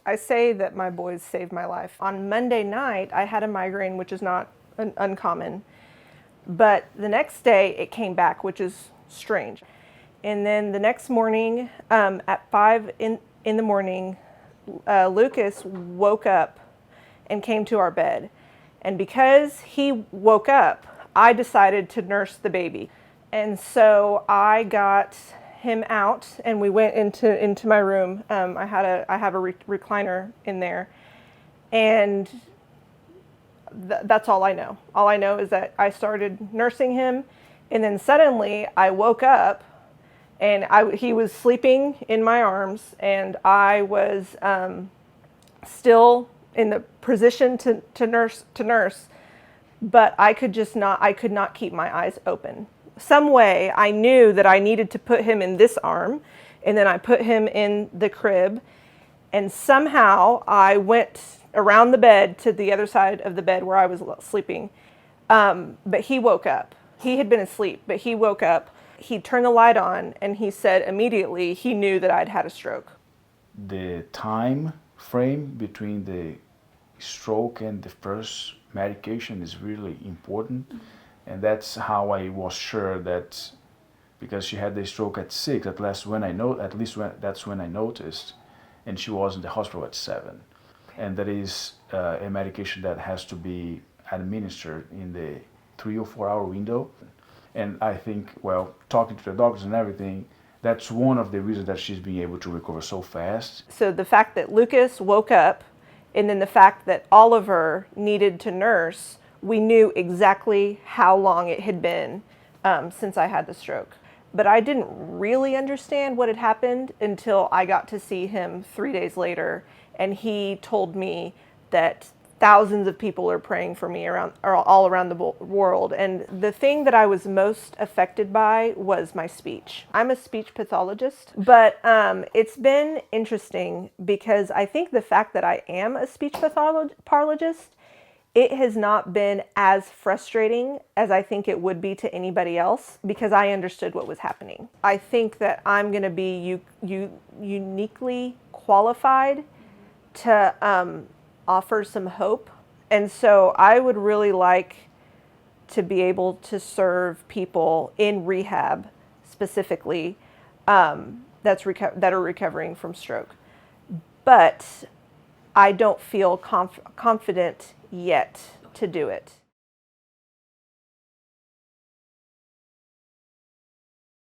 I say that my boys saved my life. On Monday night, I had a migraine, which is not uncommon. But the next day, it came back, which is strange. And then the next morning, at 5 in the morning, Lucas woke up and came to our bed. And because he woke up, I decided to nurse the baby. And so I got him out and we went into my room. I have a recliner in there, and that's all I know. All I know is that I started nursing him, and then suddenly I woke up and he was sleeping in my arms, and I was still in the position to nurse, but I could not keep my eyes open. Some way I knew that I needed to put him in this arm, and then I put him in the crib, and somehow I went around the bed to the other side of the bed where I was sleeping. But he woke up. He had been asleep, but he woke up. He turned the light on, and he said immediately he knew that I'd had a stroke. The time frame between the stroke and the first medication is really important. And that's how I was sure that, because she had the stroke at 6, that's when I noticed, and she was in the hospital at 7. And that is a medication that has to be administered in the 3 or 4 hour window. And I think, well, talking to the doctors and everything, that's one of the reasons that she's being able to recover so fast. So the fact that Lucas woke up, and then the fact that Oliver needed to nurse, we knew exactly how long it had been since I had the stroke. But I didn't really understand what had happened until I got to see him 3 days later, and he told me that thousands of people are praying for me all around the world. And the thing that I was most affected by was my speech. I'm a speech pathologist, but it's been interesting because I think the fact that I am a speech pathologist, it has not been as frustrating as I think it would be to anybody else, because I understood what was happening. I think that I'm going to be uniquely qualified to offer some hope. And so I would really like to be able to serve people in rehab specifically that are recovering from stroke. But I don't feel confident yet to do it.